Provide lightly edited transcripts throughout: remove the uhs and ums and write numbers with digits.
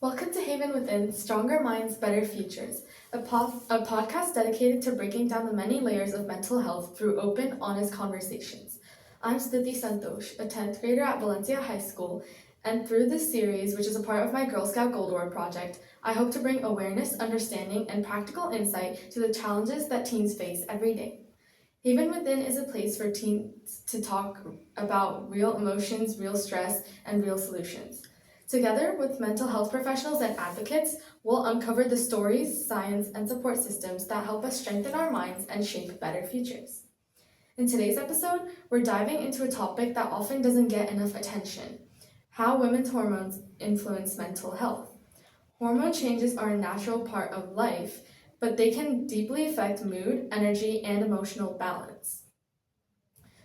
Welcome to Haven Within Stronger Minds, Better Futures, a podcast dedicated to breaking down the many layers of mental health through open, honest conversations. I'm Stuti Santosh, a 10th grader at Valencia High School, and through this series, which is a part of my Girl Scout Gold Award project, I hope to bring awareness, understanding, and practical insight to the challenges that teens face every day. Haven Within is a place for teens to talk about real emotions, real stress, and real solutions. Together with mental health professionals and advocates, we'll uncover the stories, science, and support systems that help us strengthen our minds and shape better futures. In today's episode, we're diving into a topic that often doesn't get enough attention: how women's hormones influence mental health. Hormone changes are a natural part of life, but they can deeply affect mood, energy, and emotional balance.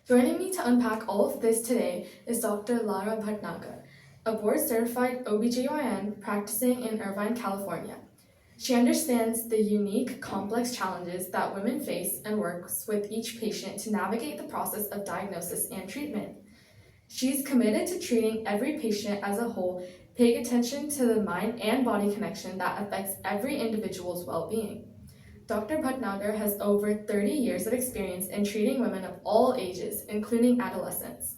Joining me to unpack all of this today is Dr. Lara Bhatnagar, a board-certified OBGYN practicing in Irvine, California. She understands the unique, complex challenges that women face and works with each patient to navigate the process of diagnosis and treatment. She's committed to treating every patient as a whole, paying attention to the mind and body connection that affects every individual's well-being. Dr. Bhatnagar has over 30 years of experience in treating women of all ages, including adolescents.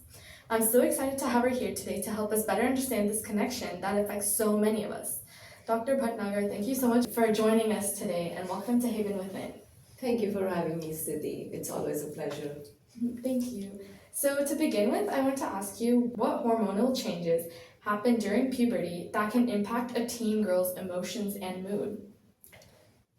I'm so excited to have her here today to help us better understand this connection that affects so many of us. Dr. Bhatnagar, thank you so much for joining us today, and welcome to Haven Within. Thank you for having me, Siddhi. It's always a pleasure. Thank you. So to begin with, I want to ask you what hormonal changes happen during puberty that can impact a teen girl's emotions and mood?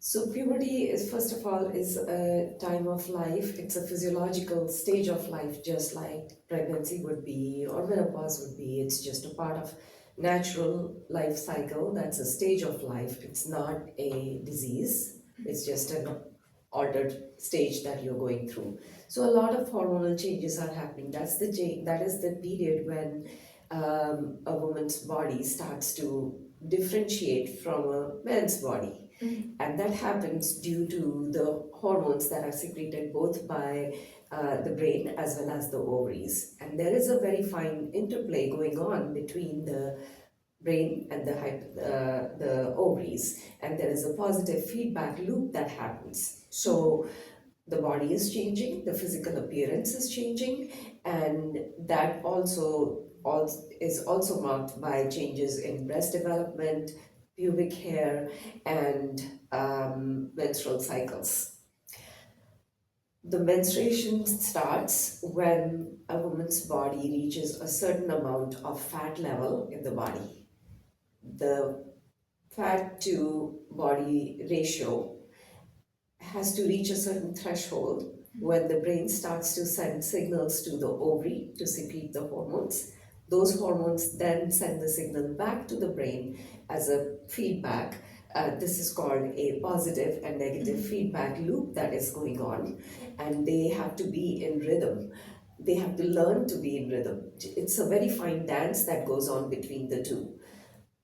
So puberty is, first of all, is a time of life. It's a physiological stage of life, just like pregnancy would be or menopause would be. It's just a part of natural life cycle. That's a stage of life. It's not a disease. It's just an altered stage that you're going through. So a lot of hormonal changes are happening. That is the period when a woman's body starts to differentiate from a man's body. And that happens due to the hormones that are secreted both by the brain as well as the ovaries. And there is a very fine interplay going on between the brain and the ovaries, and there is a positive feedback loop that happens. So the body is changing, the physical appearance is changing, and that is also marked by changes in breast development, pubic hair, and menstrual cycles. The menstruation starts when a woman's body reaches a certain amount of fat level in the body. The fat to body ratio has to reach a certain threshold when the brain starts to send signals to the ovary to secrete the hormones. Those hormones then send the signal back to the brain as a feedback. This is called a positive and negative feedback loop that is going on, and they have to be in rhythm. They have to learn to be in rhythm. It's a very fine dance that goes on between the two.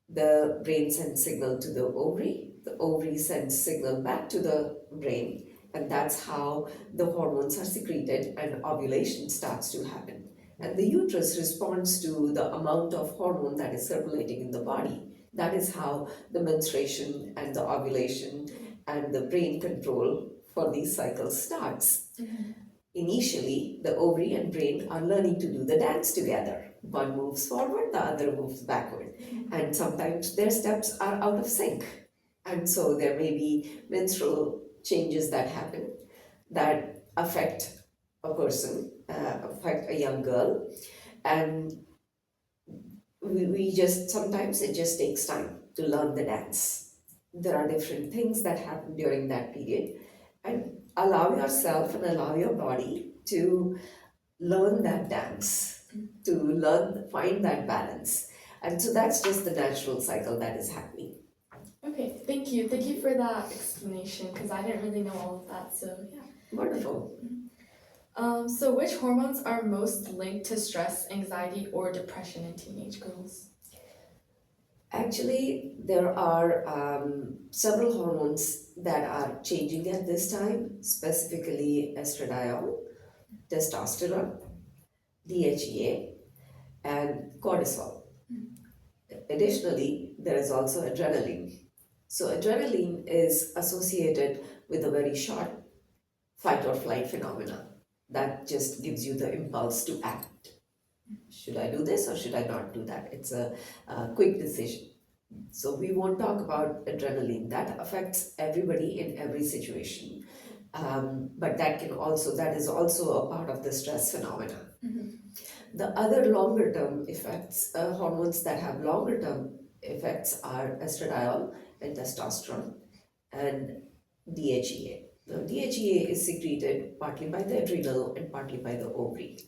The brain sends signal to the ovary sends signal back to the brain, and that's how the hormones are secreted and ovulation starts to happen. And the uterus responds to the amount of hormone that is circulating in the body. That is how the menstruation and the ovulation and the brain control for these cycles starts. Initially, the ovary and brain are learning to do the dance together. One moves forward, the other moves backward. And sometimes their steps are out of sync. And so there may be menstrual changes that happen that affect a person, affect a young girl. And we just, sometimes it just takes time to learn the dance. There are different things that happen during that period. And allow yourself and allow your body to learn that dance, to find that balance. And so that's just the natural cycle that is happening. Okay, thank you. Thank you for that explanation, because I didn't really know all of that, so yeah. Wonderful. So which hormones are most linked to stress, anxiety, or depression in teenage girls? Actually, there are several hormones that are changing at this time, specifically estradiol, testosterone, DHEA, and cortisol. Additionally, there is also adrenaline. So, adrenaline is associated with a very short fight or flight phenomena that just gives you the impulse to act. Should I do this or should I not do that? It's a quick decision. So, we won't talk about adrenaline. That affects everybody in every situation. But that is also a part of the stress phenomena. Mhm. The other longer term effects, hormones that have longer term effects are estradiol and testosterone and DHEA. Now, DHEA is secreted partly by the adrenal and partly by the ovary.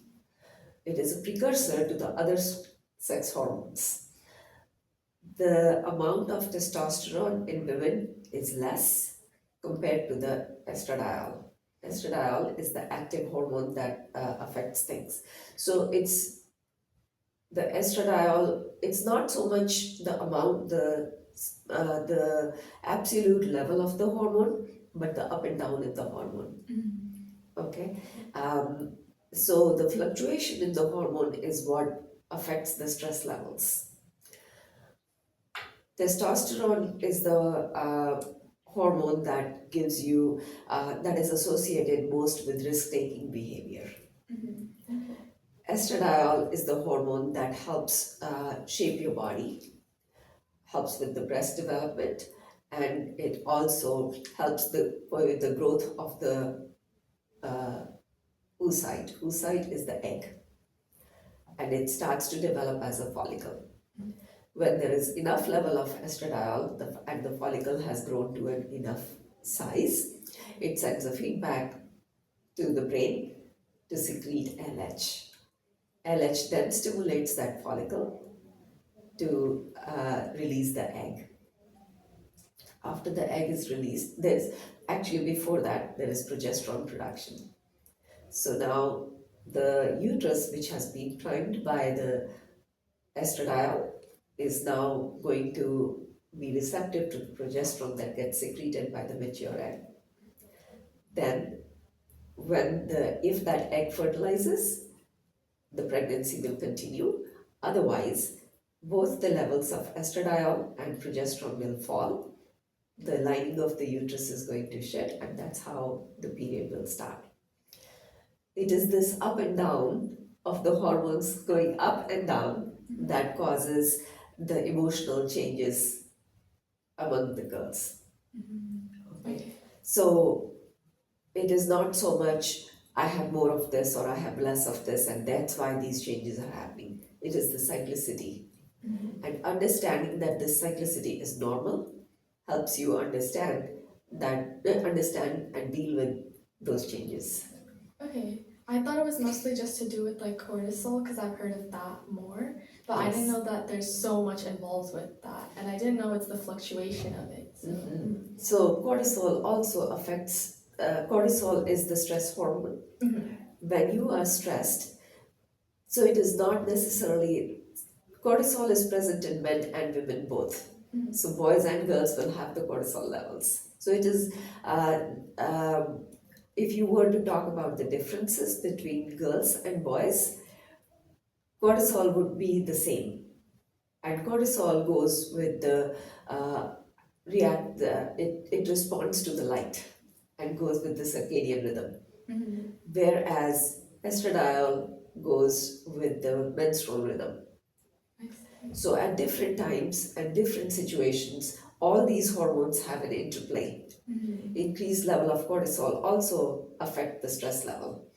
It is a precursor to the other sex hormones. The amount of testosterone in women is less compared to the estradiol. Estradiol is the active hormone that affects things. So it's the estradiol, it's not so much the amount, the absolute level of the hormone, but the up and down in the hormone. Okay. So the fluctuation in the hormone is what affects the stress levels. Testosterone is the hormone that gives you, that is associated most with risk taking behavior. Estradiol is the hormone that helps shape your body, helps with the breast development, and it also helps with the growth of the uh, oocyte. Oocyte is the egg, and it starts to develop as a follicle. When there is enough level of estradiol and the follicle has grown to an enough size, it sends a feedback to the brain to secrete LH. LH then stimulates that follicle to release the egg. After the egg is released, there's actually before that, there is progesterone production. So now the uterus, which has been primed by the estradiol, is now going to be receptive to the progesterone that gets secreted by the mature egg. Then, if that egg fertilizes, the pregnancy will continue. Otherwise, both the levels of estradiol and progesterone will fall. The lining of the uterus is going to shed, and that's how the period will start. It is this up and down of the hormones going up and down that causes the emotional changes among the girls. Okay. So it is not so much I have more of this or I have less of this, and that's why these changes are happening. It is the cyclicity. And understanding that this cyclicity is normal helps you understand and deal with those changes. Okay. I thought it was mostly just to do with like cortisol because I've heard of that more, but I didn't Yes. know that there's so much involved with that, and I didn't know it's the fluctuation of it. So, So cortisol also affects, cortisol is the stress hormone. When you are stressed, so it is not necessarily, cortisol is present in men and women both. So boys and girls will have the cortisol levels. So it is, if you were to talk about the differences between girls and boys, cortisol would be the same. And cortisol goes with the it responds to the light and goes with the circadian rhythm, whereas estradiol goes with the menstrual rhythm. So at different times and different situations, all these hormones have an interplay. Increased level of cortisol also affect the stress level.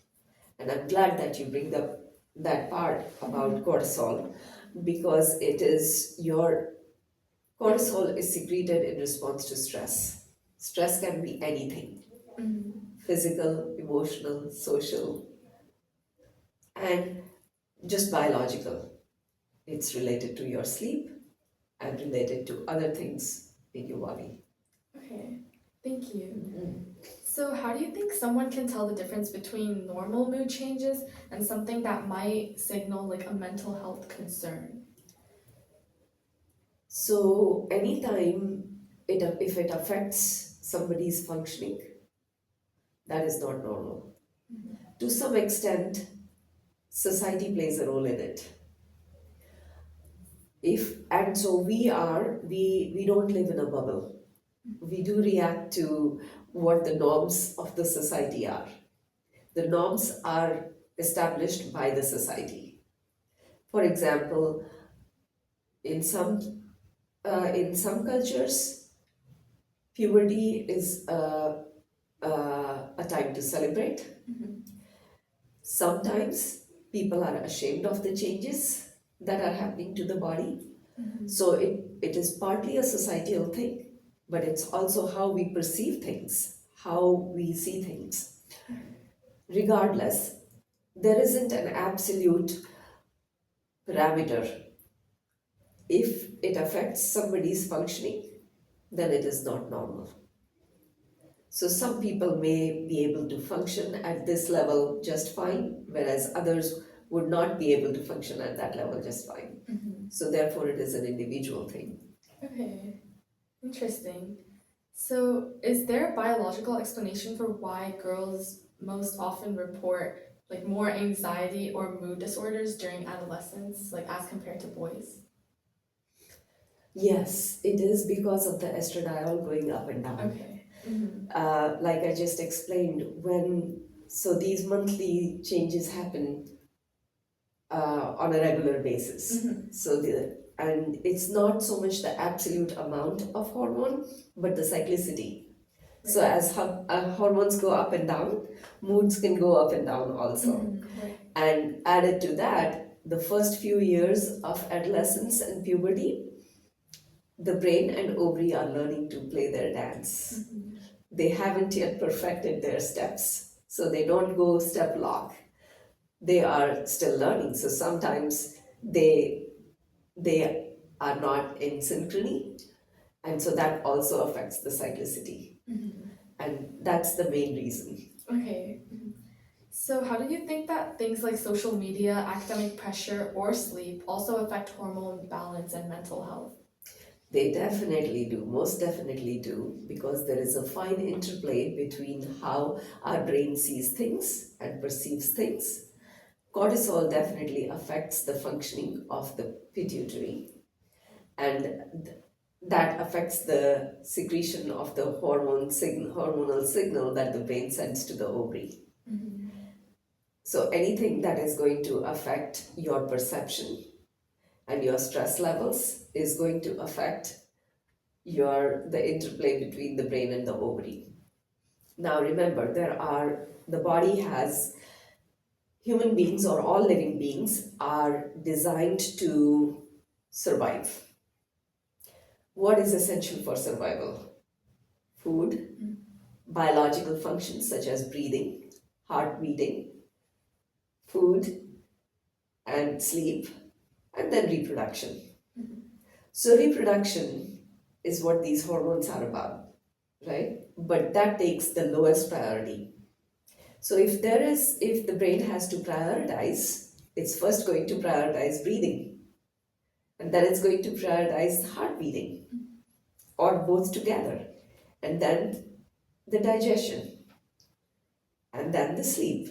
And I'm glad that you bring up that part about cortisol, because it is your cortisol is secreted in response to stress. Stress can be anything: physical, emotional, social, and just biological. It's related to your sleep and related to other things in your body. Okay, thank you. So, how do you think someone can tell the difference between normal mood changes and something that might signal like a mental health concern? So, anytime if it affects somebody's functioning, that is not normal. To some extent, society plays a role in it. If and so we don't live in a bubble. We do react to what the norms of the society are. The norms are established by the society. For example, in some cultures, puberty is a time to celebrate. Sometimes people are ashamed of the changes that are happening to the body. So it is partly a societal thing, but it's also how we perceive things, how we see things. Regardless, there isn't an absolute parameter. If it affects somebody's functioning, then it is not normal. So some people may be able to function at this level just fine, whereas others would not be able to function at that level just fine. So therefore, it is an individual thing. Okay, interesting. So, is there a biological explanation for why girls most often report like more anxiety or mood disorders during adolescence, like as compared to boys? Yes, it is because of the estradiol going up and down. Okay. Like I just explained, so these monthly changes happen on a regular basis. And it's not so much the absolute amount of hormone, but the cyclicity. So as hormones go up and down, moods can go up and down also. Right. And added to that, the first few years of adolescence and puberty, the brain and ovary are learning to play their dance. They haven't yet perfected their steps, so they don't go step lock. They are still learning. So sometimes they are not in synchrony, and so that also affects the cyclicity. And that's the main reason. Okay. So, how do you think that things like social media, academic pressure, or sleep also affect hormone balance and mental health? They definitely do, most definitely do, because there is a fine interplay between how our brain sees things and perceives things. Cortisol definitely affects the functioning of the pituitary, and that affects the secretion of the hormonal signal that the brain sends to the ovary. So anything that is going to affect your perception and your stress levels is going to affect the interplay between the brain and the ovary. Now remember, the body has, human beings or all living beings are designed to survive. What is essential for survival? Food, biological functions such as breathing, heart beating, food, and sleep, and then reproduction. So reproduction is what these hormones are about, right? But that takes the lowest priority. So if the brain has to prioritize, it's first going to prioritize breathing, and then it's going to prioritize heart beating, or both together, and then the digestion, and then the sleep.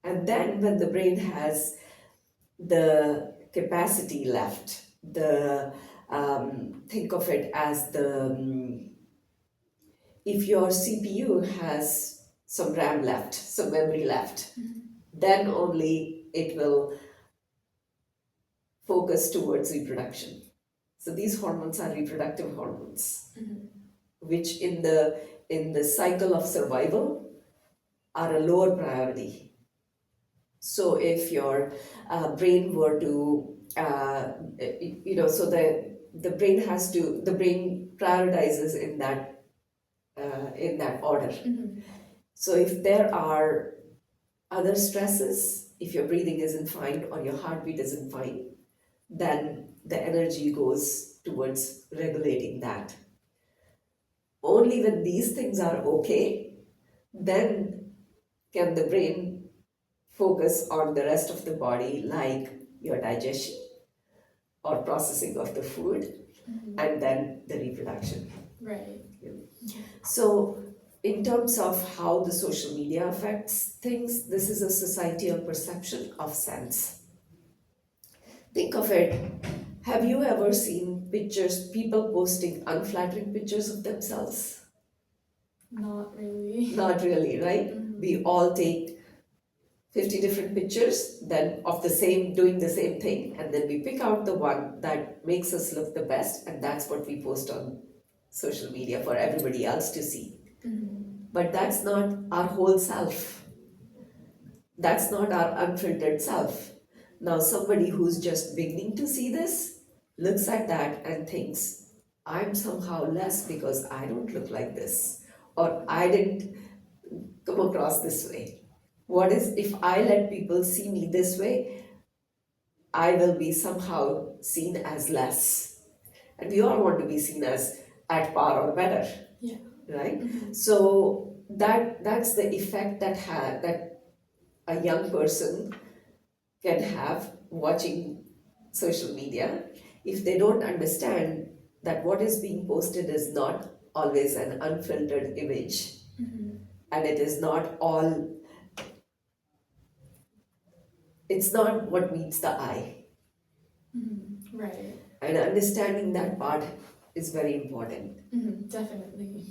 And then when the brain has the capacity left, think of it as if your CPU has some RAM left, some memory left, then only it will focus towards reproduction. So these hormones are reproductive hormones, which in the cycle of survival are a lower priority. So if your brain were to, so the brain prioritizes in that order. So if there are other stresses, if your breathing isn't fine or your heartbeat isn't fine, then the energy goes towards regulating that. Only when these things are okay, then can the brain focus on the rest of the body, like your digestion or processing of the food, and then the reproduction. Right. So, in terms of how the social media affects things, this is a societal perception of sense. Think of it. Have you ever seen pictures, people posting unflattering pictures of themselves? Not really. Not really, right? Mhm. We all take 50 different pictures, then of the same, doing the same thing, and then we pick out the one that makes us look the best, and that's what we post on social media for everybody else to see. Mhm. But that's not our whole self. That's not our unfiltered self. Now, somebody who's just beginning to see this looks at that and thinks, I'm somehow less because I don't look like this, or I didn't come across this way. What is if I let people see me this way, I will be somehow seen as less. And we all want to be seen as at par or better, Yeah. right? Mhm. So that's the effect that a young person can have watching social media if they don't understand that what is being posted is not always an unfiltered image, Mhm. and it is not all, it's not what meets the eye. Mhm. Right. And understanding that part is very important. Definitely.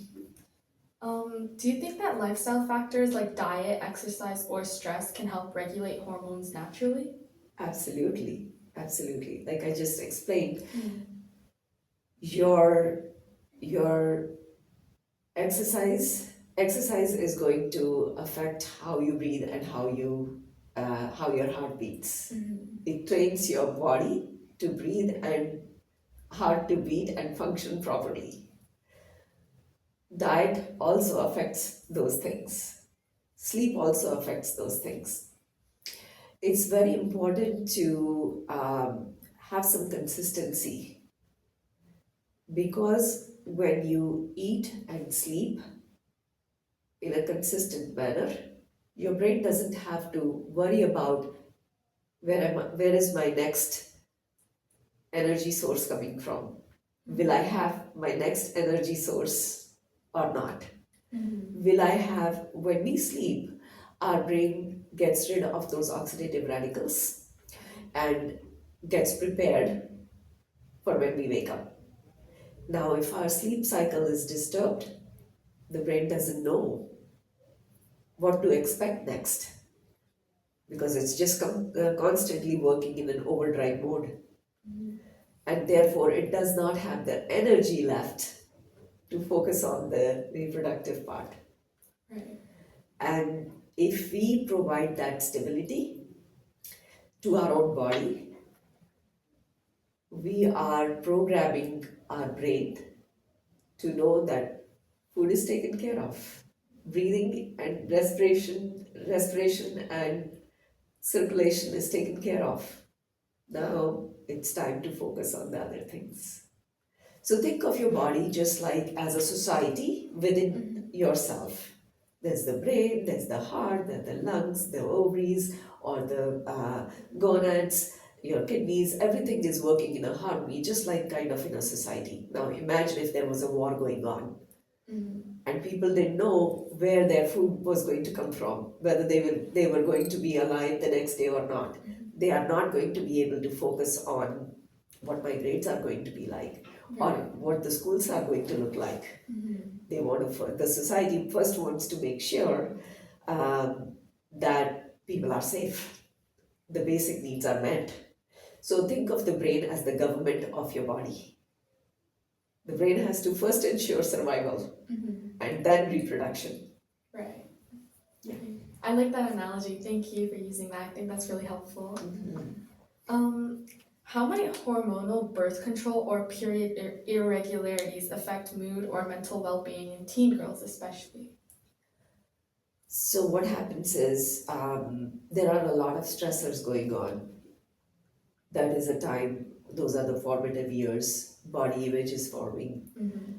Do you think that lifestyle factors like diet, exercise, or stress can help regulate hormones naturally? Absolutely, absolutely. Like I just explained, Mhm. your your exercise is going to affect how you breathe and how your heart beats. Mhm. It trains your body to breathe and heart to beat and function properly. Diet also affects those things. Sleep also affects those things. It's very important to have some consistency, because when you eat and sleep in a consistent manner, your brain doesn't have to worry about where is my next energy source coming from? Will I have my next energy source or not? Mhm. Will I have, when we sleep, our brain gets rid of those oxidative radicals and gets prepared for when we wake up. Now, if our sleep cycle is disturbed, the brain doesn't know what to expect next, because it's just constantly working in an overdrive mode, Mhm. and therefore it does not have the energy left to focus on the reproductive part. Right. And if we provide that stability to our own body, we are programming our brain to know that food is taken care of, breathing and respiration and circulation is taken care of. Now it's time to focus on the other things. So think of your body just like as a society within Mhm. yourself. There's the brain, there's the heart, there's the lungs, the ovaries, or the gonads, your kidneys, everything is working in a harmony, just like kind of in a society. Now imagine if there was a war going on Mhm. and people didn't know where their food was going to come from, whether they were going to be alive the next day or not. Mhm. They are not going to be able to focus on what my grades are going to be like or Right. what the schools are going to look like. Mhm. They want to, the society first wants to make sure um, that people are safe, the basic needs are met. So think of the brain as the government of your body. The brain has to first ensure survival Mhm. and then reproduction. Right. Yeah. I like that analogy. Thank you for using that. I think that's really helpful. Mhm. Um, how might hormonal birth control or period irregularities affect mood or mental well-being in teen girls, especially? So what happens is there are a lot of stressors going on. That is a time, those are the formative years, body image is forming. Mm-hmm.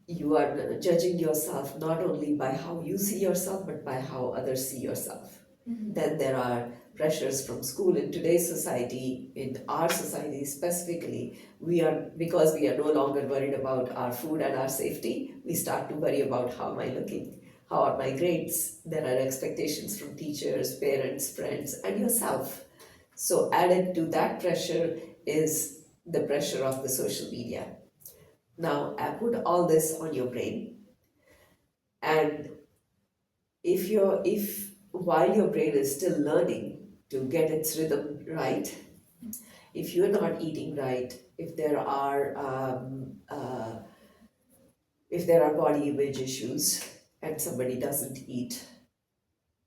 You are judging yourself not only by how you see yourself, but by how others see yourself. Mm-hmm. Then there are pressures from school. In today's society, in our society specifically, we are, because we are no longer worried about our food and our safety, we start to worry about how am I looking, how are my grades. There are expectations from teachers, parents, friends, and yourself. So added to that pressure is the pressure of the social media. Now, I put all this on your brain, and if while your brain is still learning to get its rhythm right, if you're not eating right, if there are body image issues and somebody doesn't eat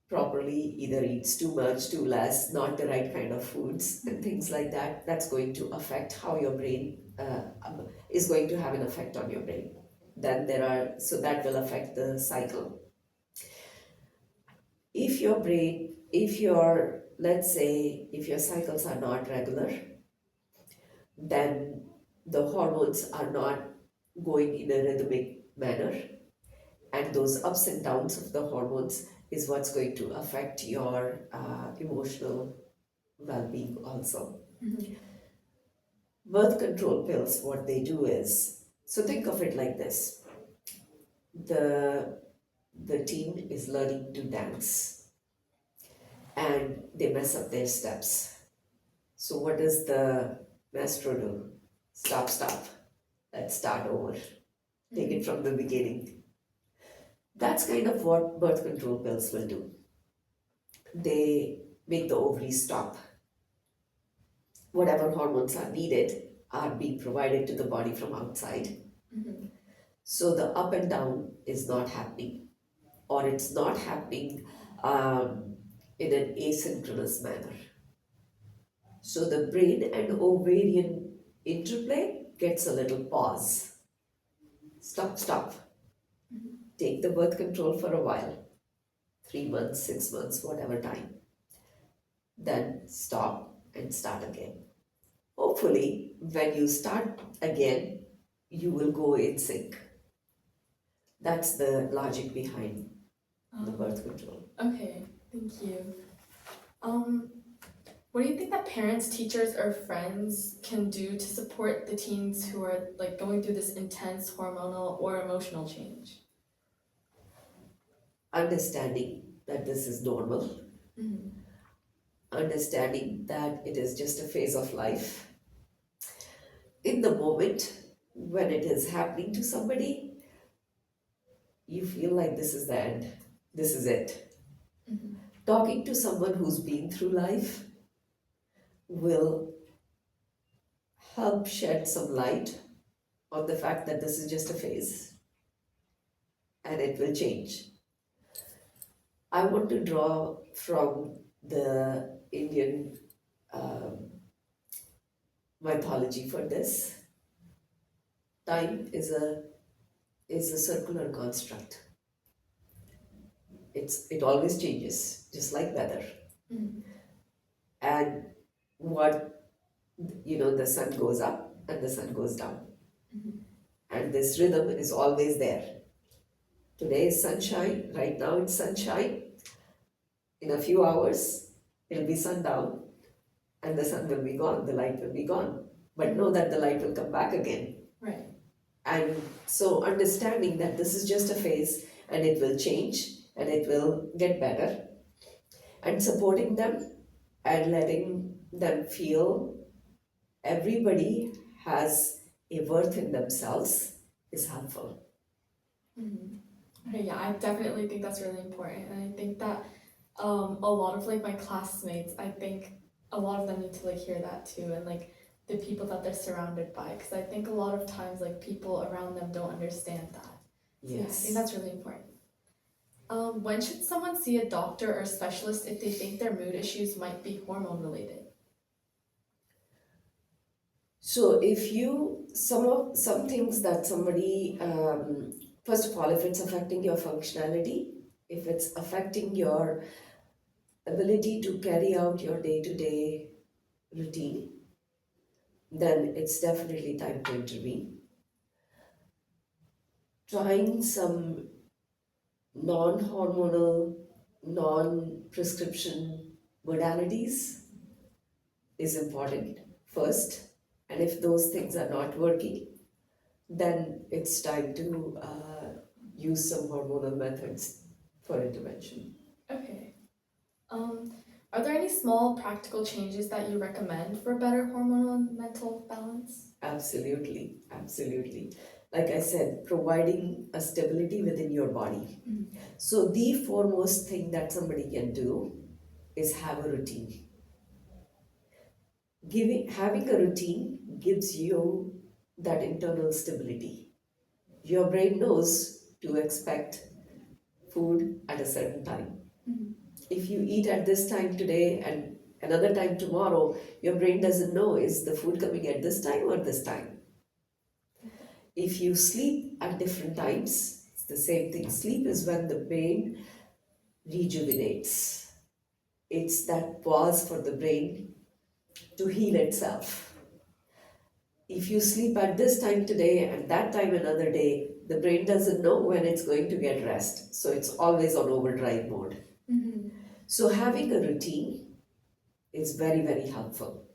properly, either eats too much, too less, not the right kind of foods, and things like that, that's going to affect how your brain is going to have an effect on your brain. Then so that will affect the cycle. If your, let's say, if your cycles are not regular, then the hormones are not going in a rhythmic manner, and those ups and downs of the hormones is what's going to affect your emotional well-being also. Mhm. Birth control pills, what they do is, so think of it like this: the the teen is learning to dance and they mess up their steps. So what does the maestro do? Stop, stop. Let's start over. Take it from the beginning. That's kind of what birth control pills will do. They make the ovaries stop. Whatever hormones are needed are being provided to the body from outside. Mhm. So the up and down is not happening, or it's not happening um, in an asynchronous manner. So the brain and ovarian interplay gets a little pause. Stop, stop. Take the birth control for a while, 3 months, 6 months, whatever time. Then stop and start again. Hopefully, when you start again, you will go in sync. That's the logic behind the birth control. Okay, thank you. Um, what do you think that parents, teachers, or friends can do to support the teens who are like going through this intense hormonal or emotional change? Understanding that this is normal, Mhm. understanding that it is just a phase of life. In the moment when it is happening to somebody, you feel like this is the end, this is it. Mhm. Talking to someone who's been through life will help shed some light on the fact that this is just a phase and it will change. I want to draw from the Indian um, mythology for this. Time is a circular construct. It always changes, just like weather. Mhm. And what the sun goes up and the sun goes down, Mhm. and this rhythm is always there. Today is sunshine. Right now it's sunshine. In a few hours, it'll be sundown, and the sun will be gone. The light will be gone. But know that the light will come back again. Right. And so understanding that this is just a phase and it will change and it will get better, and supporting them and letting them feel everybody has a worth in themselves is helpful. Mhm. Okay, yeah, I definitely think that's really important, and I think that a lot of like my classmates, I think a lot of them need to like hear that too, and like the people that they're surrounded by, because I think a lot of times like people around them don't understand that. So yeah, I think Yes. that's really important. When should someone see a doctor or specialist if they think their mood issues might be hormone related? So if some things that somebody, first of all, if it's affecting your functionality, if it's affecting your ability to carry out your day-to-day routine, then it's definitely time to intervene. Trying some non-hormonal, non-prescription modalities is important first. And if those things are not working, then it's time to use some hormonal methods for intervention. Okay. Um, Are there any small practical changes that you recommend for better hormonal and mental balance? Absolutely, absolutely. Like I said, providing a stability within your body. So, the foremost thing that somebody can do is have a routine. Having a routine gives you that internal stability. Your brain knows to expect food at a certain time. If you eat at this time today and another time tomorrow, your brain doesn't know is the food coming at this time or this time. If you sleep at different times, it's the same thing. Sleep is when the brain rejuvenates. It's that pause for the brain to heal itself. If you sleep at this time today and that time another day, the brain doesn't know when it's going to get rest. So it's always on overdrive mode. So having a routine is very, very helpful.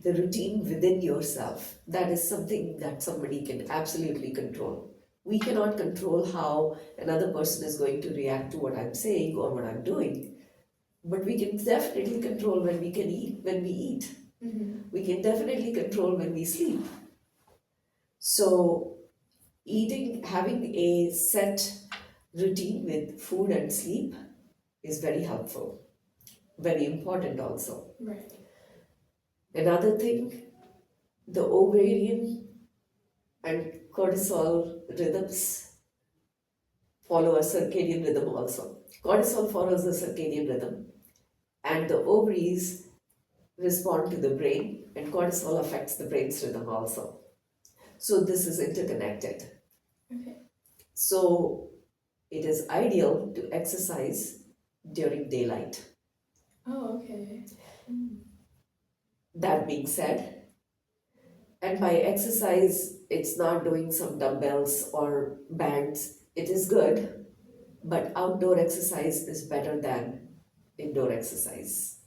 The routine within yourself, that is something that somebody can absolutely control. We cannot control how another person is going to react to what I'm saying or what I'm doing, but we can definitely control when we can eat, when we eat. We can definitely control when we sleep. So having a set routine with food and sleep is very helpful, very important also. Right. Another thing, the ovarian and cortisol rhythms follow a circadian rhythm also. Cortisol follows the circadian rhythm, and the ovaries respond to the brain, and cortisol affects the brain's rhythm also. So, this is interconnected. Okay. So, it is ideal to exercise during daylight. Oh, okay. That being said, and by exercise, it's not doing some dumbbells or bands, it is good, but outdoor exercise is better than indoor exercise.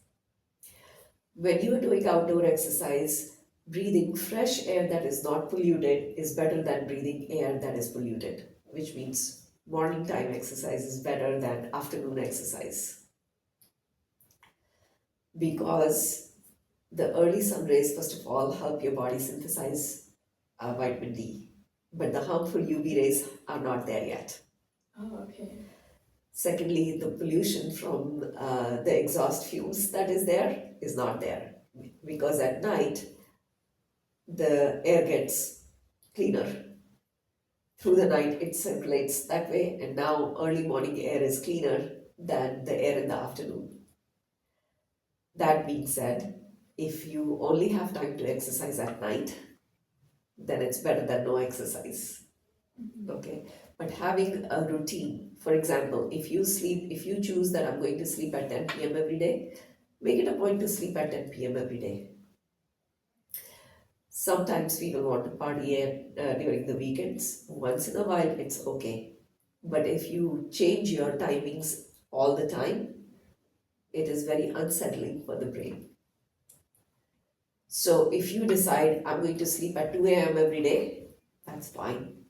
When you are doing outdoor exercise, breathing fresh air that is not polluted is better than breathing air that is polluted, which means morning time exercise is better than afternoon exercise because the early sun rays, first of all, help your body synthesize vitamin D, but the harmful UV rays are not there yet. Oh, okay. Secondly, the pollution from the exhaust fumes that is there is not there because at night the air gets cleaner. Through the night it circulates that way, and now early morning air is cleaner than the air in the afternoon. That being said, if you only have time to exercise at night, then it's better than no exercise. Okay, but having a routine, for example, if you choose that I'm going to sleep at 10 p.m. every day, make it a point to sleep at 10 p.m. every day. Sometimes people want to party during the weekends. Once in a while, it's okay. But if you change your timings all the time, it is very unsettling for the brain. So if you decide I'm going to sleep at 2 a.m. every day, that's fine.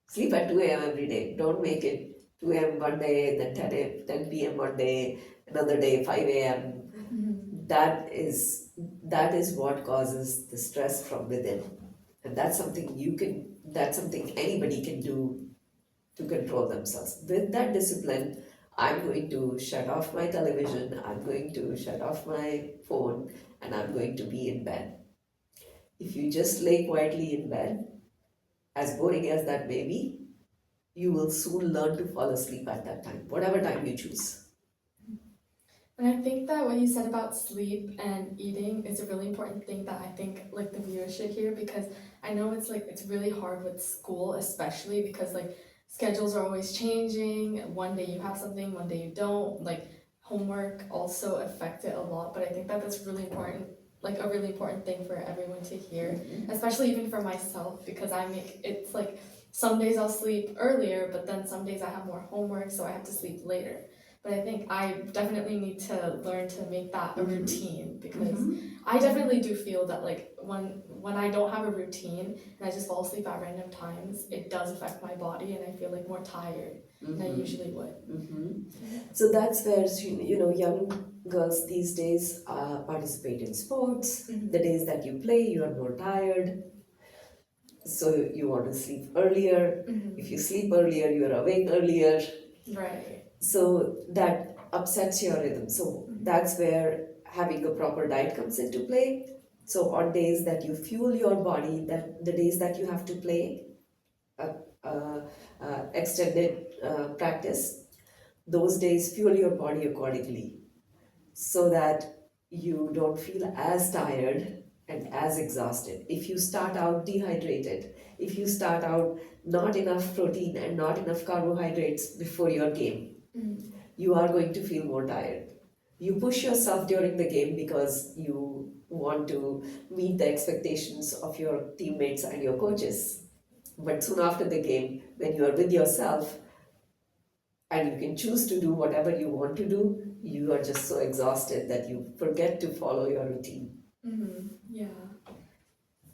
Sleep at 2 a.m. every day. Don't make it 2 a.m. one day, then 10 p.m. one day, another day 5 a.m. That is what causes the stress from within. And that's something anybody can do to control themselves. With that discipline, I'm going to shut off my television, I'm going to shut off my phone, and I'm going to be in bed. If you just lay quietly in bed, as boring as that may be, you will soon learn to fall asleep at that time, whatever time you choose. And I think that what you said about sleep and eating is a really important thing that I think like the viewers should hear because I know it's really hard with school, especially because like schedules are always changing. One day you have something, one day you don't. Like homework also affects it a lot, but I think that that's really important, like a really important thing for everyone to hear, especially even for myself because it's like some days I'll sleep earlier, but then some days I have more homework, so I have to sleep later. But I think I definitely need to learn to make that a routine because I definitely do feel that like when I don't have a routine and I just fall asleep at random times, it does affect my body and I feel like more tired than I usually would. So that's where young girls these days participate in sports. The days that you play, you are more tired, so you want to sleep earlier. If you sleep earlier, you are awake earlier. Right. So that upsets your rhythm. So that's where having a proper diet comes into play. So on days that you fuel your body, that the days that you have to play uh, uh, extended practice, those days fuel your body accordingly, so that you don't feel as tired and as exhausted. If you start out dehydrated, if you start out not enough protein and not enough carbohydrates before your game, you are going to feel more tired. You push yourself during the game because you want to meet the expectations of your teammates and your coaches. But soon after the game, when you are with yourself and you can choose to do whatever you want to do, you are just so exhausted that you forget to follow your routine. Yeah.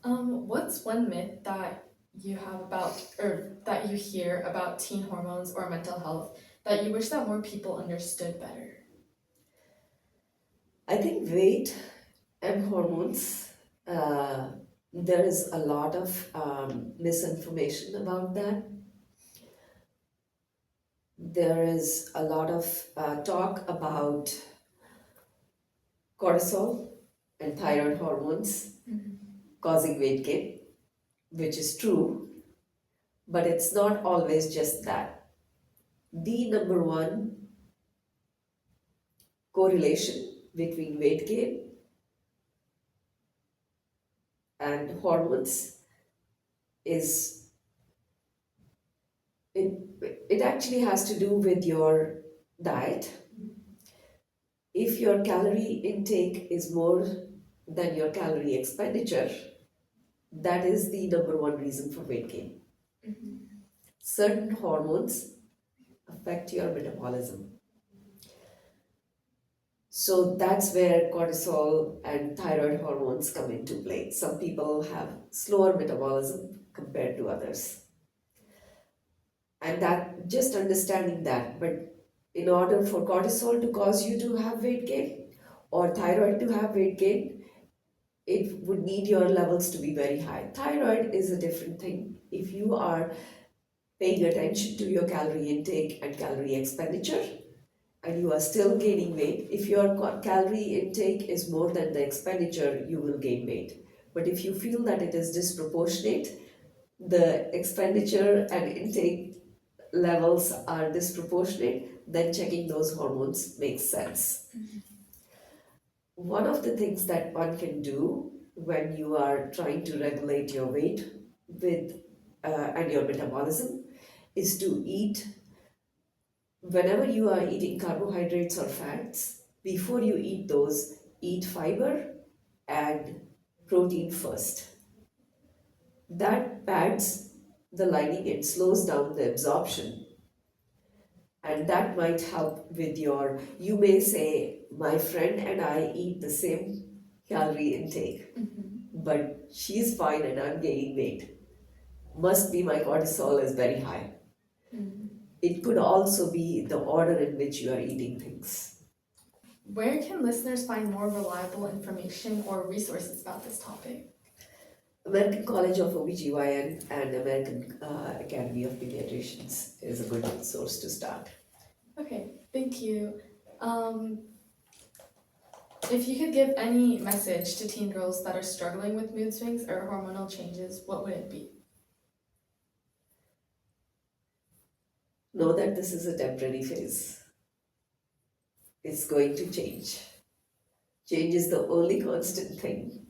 What's one myth that you have about, or that you hear about teen hormones or mental health that you wish that more people understood better? I think weight and hormones, uh, there is a lot of misinformation about that. There is a lot of talk about cortisol and thyroid hormones causing weight gain, which is true, but it's not always just that. The number one correlation between weight gain and hormones is it, it actually has to do with your diet. If your calorie intake is more than your calorie expenditure, that is the number one reason for weight gain. Certain hormones affect your metabolism. So that's where cortisol and thyroid hormones come into play. Some people have slower metabolism compared to others. And that just understanding that, but in order for cortisol to cause you to have weight gain or thyroid to have weight gain, it would need your levels to be very high. Thyroid is a different thing. If you are paying attention to your calorie intake and calorie expenditure and you are still gaining weight, if your calorie intake is more than the expenditure, you will gain weight. But if you feel that it is disproportionate, the expenditure and intake levels are disproportionate, then checking those hormones makes sense. One of the things that one can do when you are trying to regulate your weight with and your metabolism is to eat, whenever you are eating carbohydrates or fats, before you eat those, eat fiber and protein first. That pads the lining and slows down the absorption, and that might help with your, you may say, my friend and I eat the same calorie intake, but she's fine and I'm gaining weight. Must be my cortisol is very high. It could also be the order in which you are eating things. Where can listeners find more reliable information or resources about this topic? American College of OBGYN and American Academy of Pediatricians is a good source to start. Okay, thank you. Um, if you could give any message to teen girls that are struggling with mood swings or hormonal changes, what would it be? Know that this is a temporary phase. It's going to change. Change is the only constant thing.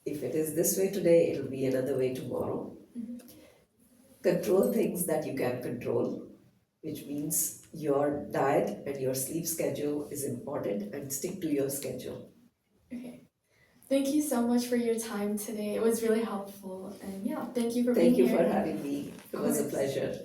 If it is this way today, it'll be another way tomorrow. Control things that you can control, which means your diet and your sleep schedule is important, and stick to your schedule. Okay. Thank you so much for your time today. It was really helpful. And yeah, thank you for Thank being you here. for having me. It was a pleasure.